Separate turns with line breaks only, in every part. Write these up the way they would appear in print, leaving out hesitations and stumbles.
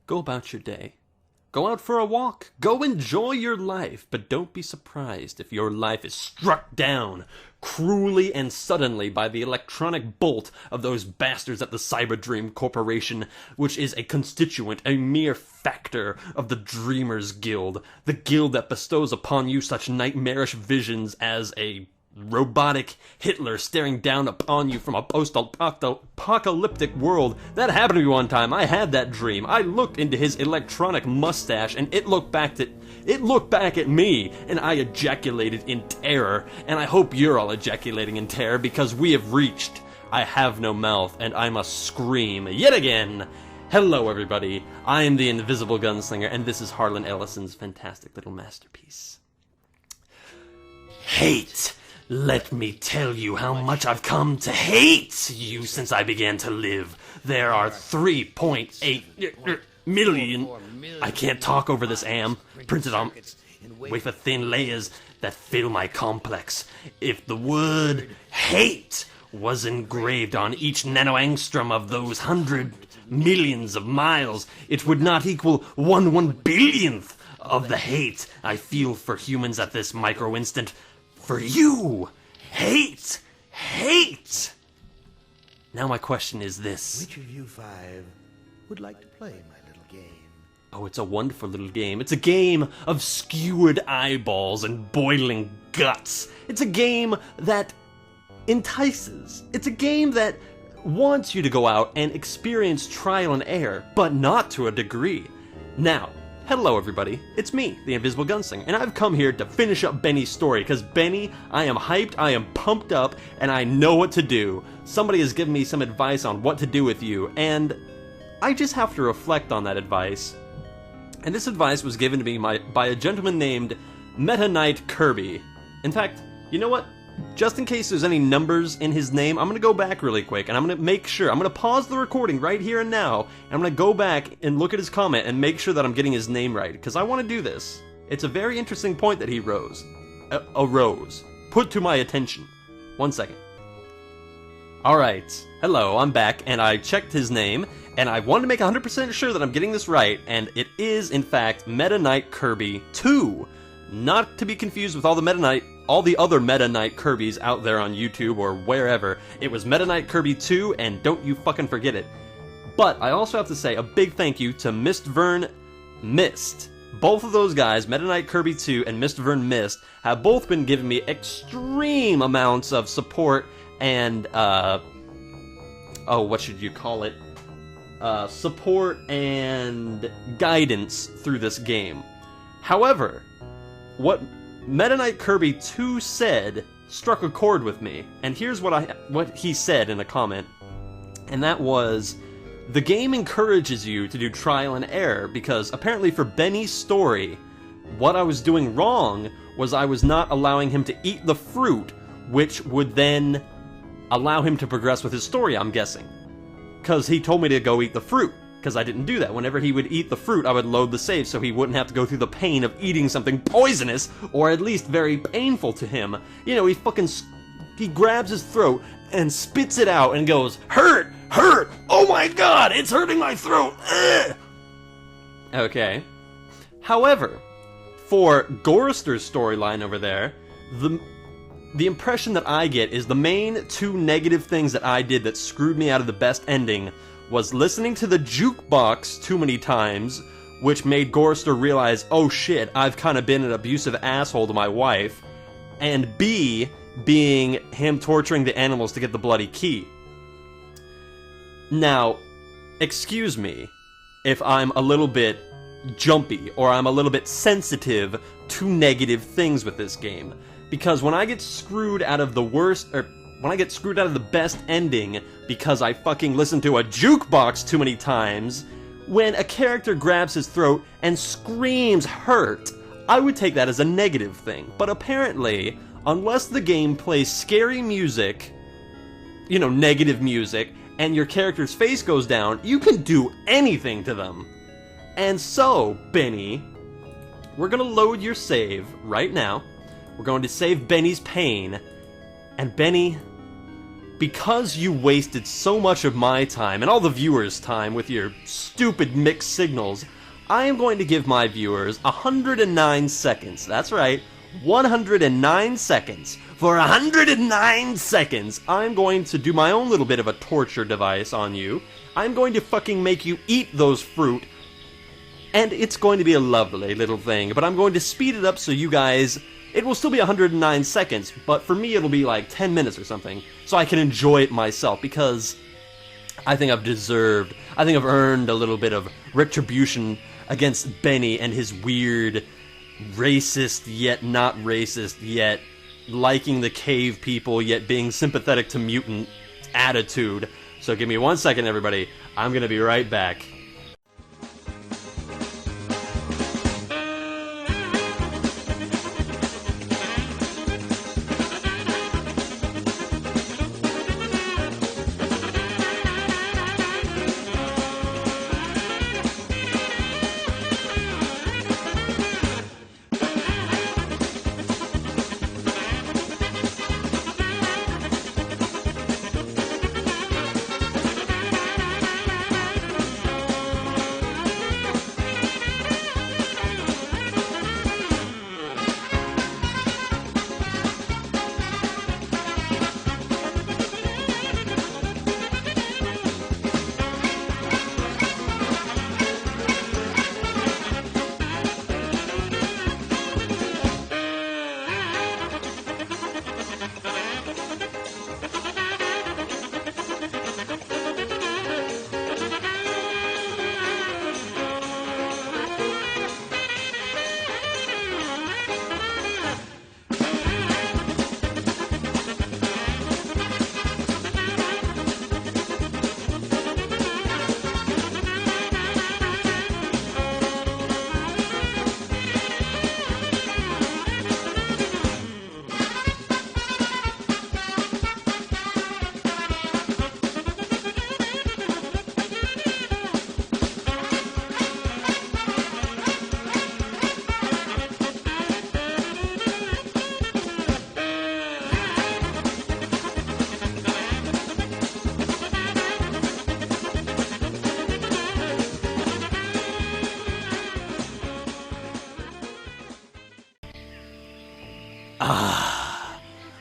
Go about your day. Go out for a walk. Go enjoy your life. But don't be surprised if your life is struck down cruelly and suddenly by the electronic bolt of those bastards at the Cyberdream Corporation, which is a constituent, a mere factor of the Dreamers Guild, the guild that bestows upon you such nightmarish visions as a robotic Hitler staring down upon you from a post-apocalyptic world. That happened to me one time. I had that dream. I looked into his electronic mustache, and it looked back at me, and I ejaculated in terror. And I hope you're all ejaculating in terror, because we have reached I have no mouth, and I must scream yet again. Hello, everybody. I am the Invisible Gunslinger, and this is Harlan Ellison's fantastic little masterpiece. Hate! Let me tell you how much I've come to hate you since I began to live. There are 3.8 million... I can't talk over this, printed on wafer-thin layers that fill my complex. If the word hate was engraved on each nanoangstrom of those 100 millions of miles, it would not equal 1/1 billionth of the hate I feel for humans at this micro-instant. For you! Hate! Hate! Now my question is this.
Which of you five would like to play my little game?
Oh, it's a wonderful little game. It's a game of skewered eyeballs and boiling guts. It's a game that entices. It's a game that wants you to go out and experience trial and error, but not to a degree. Now, hello everybody, it's me, the Invisible Gunslinger, and I've come here to finish up Benny's story, because Benny, I am hyped, I am pumped up, and I know what to do. Somebody has given me some advice on what to do with you, and I just have to reflect on that advice. And this advice was given to me by a gentleman named Meta Knight Kirby. In fact, you know what? Just in case there's any numbers in his name, I'm going to go back really quick, and I'm going to make sure, I'm going to pause the recording right here and now, and I'm going to go back and look at his comment and make sure that I'm getting his name right, because I want to do this. It's a very interesting point that he arose. Put to my attention. 1 second. Alright, hello, I'm back, and I checked his name, and I wanted to make 100% sure that I'm getting this right, and it is, in fact, Meta Knight Kirby 2. Not to be confused with all the other Meta Knight Kirbys out there on YouTube or wherever. It was Meta Knight Kirby 2, and don't you fucking forget it. But I also have to say a big thank you to Mist Mist. Both of those guys, Meta Knight Kirby 2 and Mist, have both been giving me extreme amounts of support and, what should you call it? Support and guidance through this game. However, what Meta Knight Kirby 2 said struck a chord with me, and here's what he said in a comment, and that was, the game encourages you to do trial and error, because apparently for Benny's story, what I was doing wrong was I was not allowing him to eat the fruit, which would then allow him to progress with his story, I'm guessing. Because he told me to go eat the fruit. Because I didn't do that. Whenever he would eat the fruit, I would load the save so he wouldn't have to go through the pain of eating something poisonous, or at least very painful to him. You know, he grabs his throat and spits it out and goes, hurt, hurt, oh my god, it's hurting my throat, ugh! Okay. However, for Gorister's storyline over there, the impression that I get is the main two negative things that I did that screwed me out of the best ending was listening to the jukebox too many times, which made Gorister realize, oh shit, I've kind of been an abusive asshole to my wife, and B, being him torturing the animals to get the bloody key. Now, excuse me if I'm a little bit jumpy, or I'm a little bit sensitive to negative things with this game, because when I get screwed out of the worst, or when I get screwed out of the best ending because I fucking listen to a jukebox too many times, when a character grabs his throat and screams hurt, I would take that as a negative thing. But apparently, unless the game plays scary music, you know, negative music, and your character's face goes down, you can do anything to them. And so, Benny, we're gonna load your save right now. We're going to save Benny's pain. And Benny, because you wasted so much of my time and all the viewers' time with your stupid mixed signals, I am going to give my viewers 109 seconds. That's right, 109 seconds. For 109 seconds, I'm going to do my own little bit of a torture device on you. I'm going to fucking make you eat those fruit, and it's going to be a lovely little thing, but I'm going to speed it up so you guys... It will still be 109 seconds, but for me it'll be like 10 minutes or something, so I can enjoy it myself, because I think I've earned a little bit of retribution against Benny and his weird, racist yet not racist yet liking the cave people yet being sympathetic to mutant attitude. So give me 1 second, everybody. I'm gonna be right back.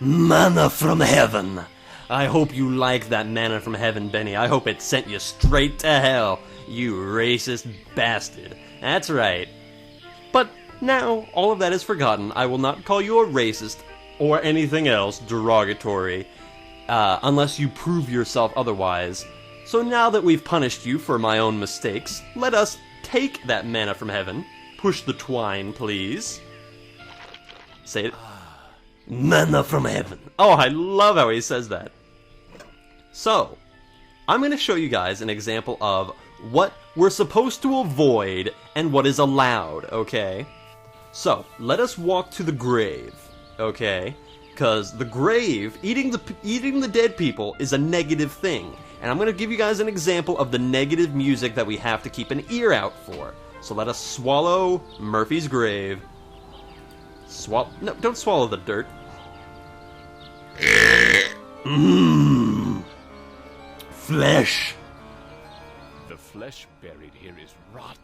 Manna from heaven. I hope you like that manna from heaven, Benny. I hope it sent you straight to hell, you racist bastard. That's right. But now, all of that is forgotten. I will not call you a racist or anything else derogatory, unless you prove yourself otherwise. So now that we've punished you for my own mistakes, let us take that manna from heaven. Push the twine, please. Say it. Manna from heaven. Oh, I love how he says that. So, I'm going to show you guys an example of what we're supposed to avoid and what is allowed, okay? So, let us walk to the grave, okay? Because the grave, eating the dead people is a negative thing. And I'm going to give you guys an example of the negative music that we have to keep an ear out for. So let us swallow Murphy's grave. No, don't swallow the dirt. Mmm. Flesh.
The flesh buried here is rotten.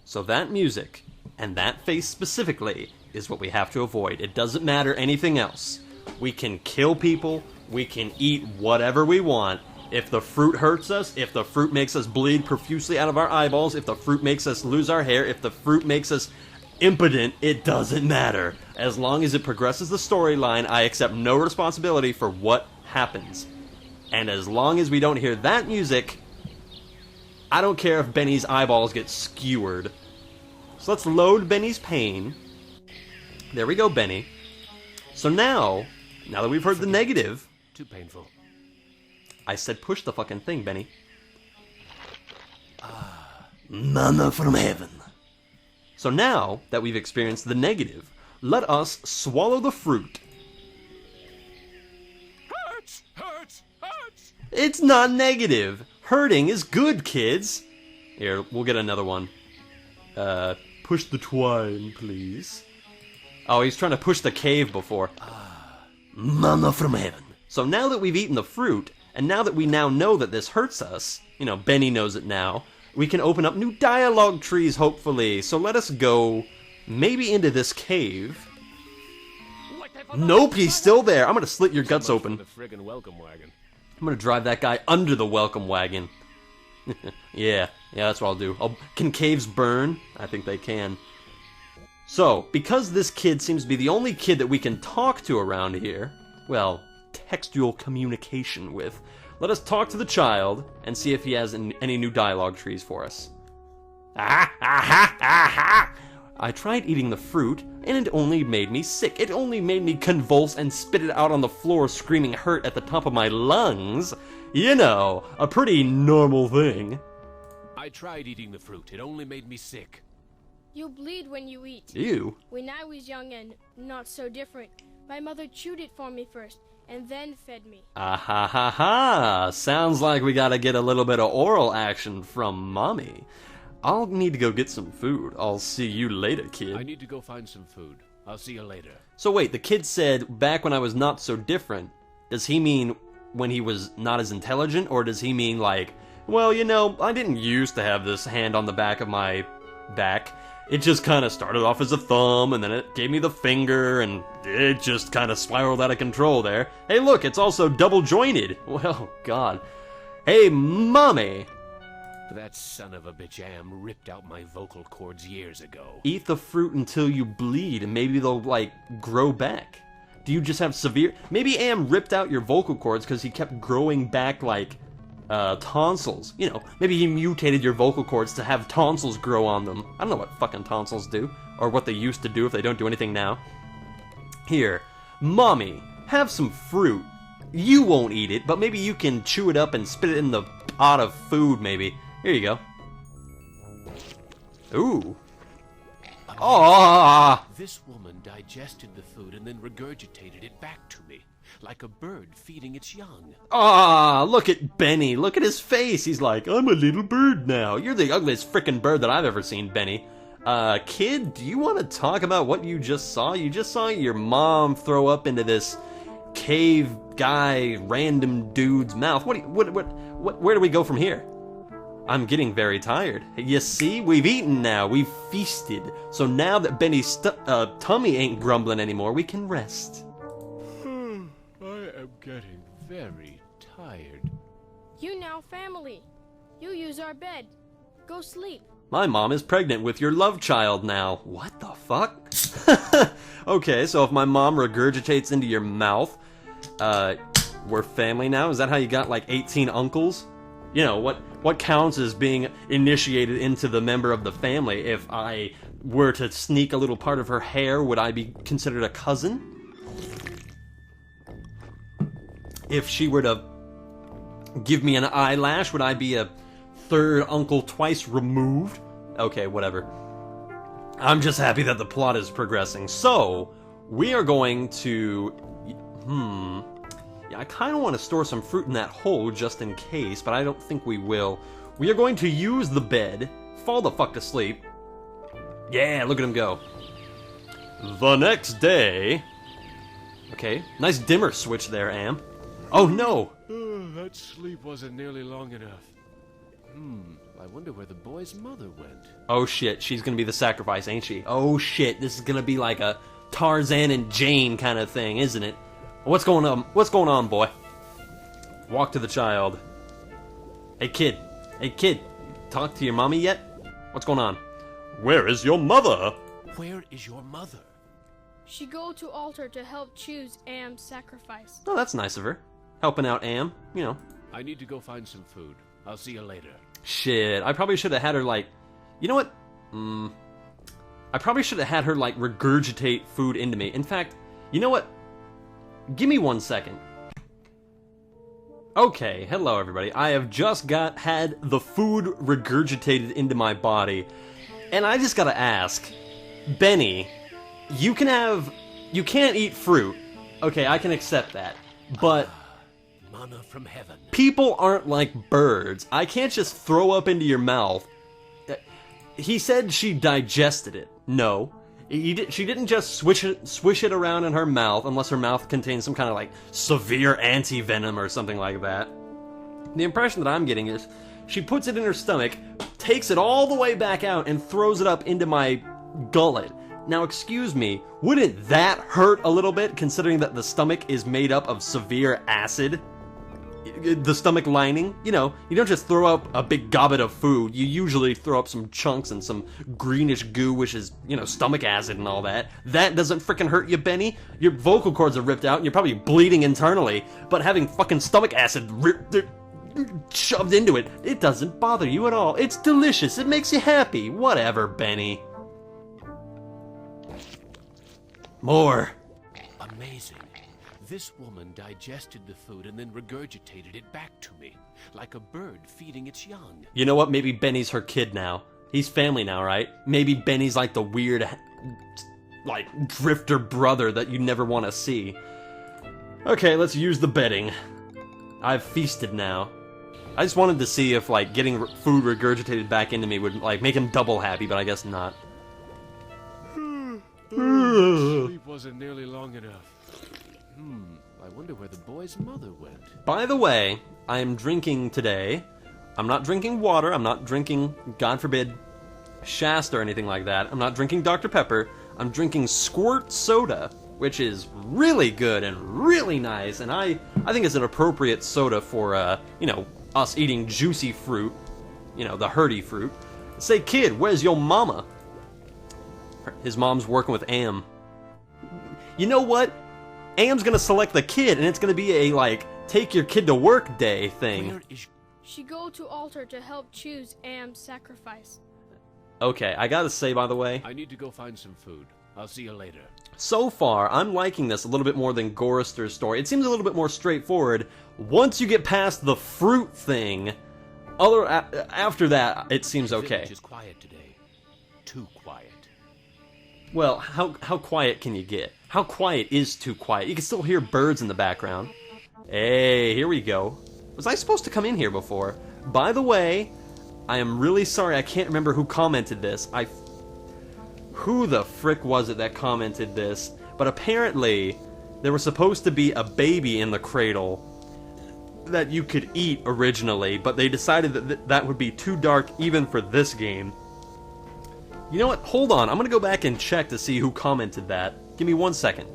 So that music, and that face specifically, is what we have to avoid. It doesn't matter anything else. We can kill people, we can eat whatever we want. If the fruit hurts us, if the fruit makes us bleed profusely out of our eyeballs, if the fruit makes us lose our hair, if the fruit makes us impotent, it doesn't matter. As long as it progresses the storyline, I accept no responsibility for what happens. And as long as we don't hear that music, I don't care if Benny's eyeballs get skewered. So let's load Benny's pain. There we go, Benny. So now that we've heard the negative...
Too painful.
I said push the fucking thing, Benny. Manna from heaven. So now that we've experienced the negative, let us swallow the fruit.
Hurts! Hurts! Hurts!
It's not negative. Hurting is good, kids. Here, we'll get another one. Push the twine, please. Oh, he's trying to push the cave before. Manna from heaven. So now that we've eaten the fruit, and now that we now know that this hurts us, you know, Benny knows it now, we can open up new dialogue trees, hopefully. So let us go, maybe into this cave. Nope, he's still there. I'm gonna slit your guts open.
The friggin' welcome wagon.
I'm gonna drive that guy under the welcome wagon. yeah, that's what I'll do. Can caves burn? I think they can. So, because this kid seems to be the only kid that we can talk to around here, well, textual communication with, let us talk to the child and see if he has any new dialogue trees for us. I tried eating the fruit, and it only made me sick. It only made me convulse and spit it out on the floor, screaming hurt at the top of my lungs. You know, a pretty normal thing.
I tried eating the fruit. It only made me sick.
You bleed when you eat.
Ew.
When I was young and not so different, my mother chewed it for me first, and then fed me.
Ah ha ha ha! Sounds like we gotta get a little bit of oral action from Mommy. I'll need to go get some food. I'll see you later, kid.
I need to go find some food. I'll see you later.
So wait, the kid said, back when I was not so different. Does he mean when he was not as intelligent, or does he mean like, well, you know, I didn't used to have this hand on the back of my back. It just kind of started off as a thumb, and then it gave me the finger, and it just kind of spiraled out of control there. Hey, look, it's also double-jointed. Well, God. Hey, Mommy!
That son of a bitch Am ripped out my vocal cords years ago.
Eat the fruit until you bleed, and maybe they'll, like, grow back. Do you just have severe... Maybe Am ripped out your vocal cords because he kept growing back, like, tonsils. You know, maybe he mutated your vocal cords to have tonsils grow on them. I don't know what fucking tonsils do, or what they used to do if they don't do anything now. Here, Mommy, have some fruit. You won't eat it, but maybe you can chew it up and spit it in the pot of food, maybe. Here you go. Ooh. Ah!
This woman digested the food and then regurgitated it back to me, like a bird feeding its young.
Ah! Look at Benny. Look at his face. He's like, I'm a little bird now. You're the ugliest frickin' bird that I've ever seen, Benny. Kid, do you want to talk about what you just saw? You just saw your mom throw up into this cave guy, random dude's mouth. Where do we go from here? I'm getting very tired. You see, we've eaten now. We've feasted. So now that Benny's tummy ain't grumbling anymore, we can rest.
I am getting very tired.
You now family. You use our bed. Go sleep.
My mom is pregnant with your love child now. What the fuck? Okay, so if my mom regurgitates into your mouth, we're family now? Is that how you got like 18 uncles? You know, what counts as being initiated into the member of the family? If I were to sneak a little part of her hair, would I be considered a cousin? If she were to give me an eyelash, would I be a third uncle twice removed? Okay, whatever. I'm just happy that the plot is progressing. So, we are going to... I kind of want to store some fruit in that hole just in case, but I don't think we will. We are going to use the bed, fall the fuck to sleep. Yeah, look at him go. The next day... Okay, nice dimmer switch there, Am. Oh no!
That sleep wasn't nearly long enough. I wonder where the boy's mother went.
Oh shit, she's gonna be the sacrifice, ain't she? Oh shit, this is gonna be like a Tarzan and Jane kind of thing, isn't it? What's going on? What's going on, boy? Walk to the child. Hey kid, talk to your mommy yet? What's going on? Where is your mother?
Where is your mother?
She go to altar to help choose Am's sacrifice.
Oh, that's nice of her. Helping out Am, you know.
I need to go find some food. I'll see you later.
Shit, I probably should have had her like... You know what? I probably should have had her like regurgitate food into me. In fact, you know what? Give me 1 second. Okay, hello everybody. I have just had the food regurgitated into my body. And I just gotta ask, Benny, you can't eat fruit. Okay, I can accept that. But
Manna from heaven.
people aren't like birds. I can't just throw up into your mouth. He said she digested it. No. She didn't just swish it around in her mouth, unless her mouth contains some kind of like severe anti-venom or something like that. The impression that I'm getting is she puts it in her stomach, takes it all the way back out, and throws it up into my gullet. Now, excuse me, wouldn't that hurt a little bit, considering that the stomach is made up of severe acid? The stomach lining, you know, you don't just throw up a big gobbet of food, you usually throw up some chunks and some greenish goo, which is, you know, stomach acid and all that. That doesn't frickin' hurt you, Benny. Your vocal cords are ripped out and you're probably bleeding internally, but having fucking stomach acid shoved into it, it doesn't bother you at all. It's delicious, it makes you happy. Whatever, Benny. More.
Amazing. This woman digested the food and then regurgitated it back to me, like a bird feeding its young.
You know what? Maybe Benny's her kid now. He's family now, right? Maybe Benny's like the weird, like, drifter brother that you never want to see. Okay, let's use the bedding. I've feasted now. I just wanted to see if, like, getting food regurgitated back into me would, like, make him double happy, but I guess not.
Sleep wasn't nearly long enough. I wonder where the boy's mother went.
By the way, I am drinking today. I'm not drinking water. I'm not drinking, God forbid, Shasta or anything like that. I'm not drinking Dr. Pepper. I'm drinking Squirt Soda, which is really good and really nice. And I think it's an appropriate soda for, you know, us eating juicy fruit. You know, the hurdy fruit. Say, kid, where's your mama? His mom's working with Am. You know what? Am's gonna select the kid, and it's gonna be a, like, take your kid to work day thing.
Where is
She go to altar to help choose Am's sacrifice.
Okay, I gotta say, by the way,
I need to go find some food. I'll see you later.
so far, I'm liking this a little bit more than Gorister's story. It seems a little bit more straightforward. Once you get past the fruit thing, after that, it seems
The
okay.
village is quiet today. Too quiet.
Well, how quiet can you get? How quiet is too quiet? You can still hear birds in the background. Hey, here we go. Was I supposed to come in here before? By the way, I am really sorry, I can't remember who commented this. Who the frick was it that commented this? But apparently, there was supposed to be a baby in the cradle that you could eat originally, but they decided that that would be too dark even for this game. You know what? Hold on. I'm going to go back and check to see who commented that. Give me 1 second.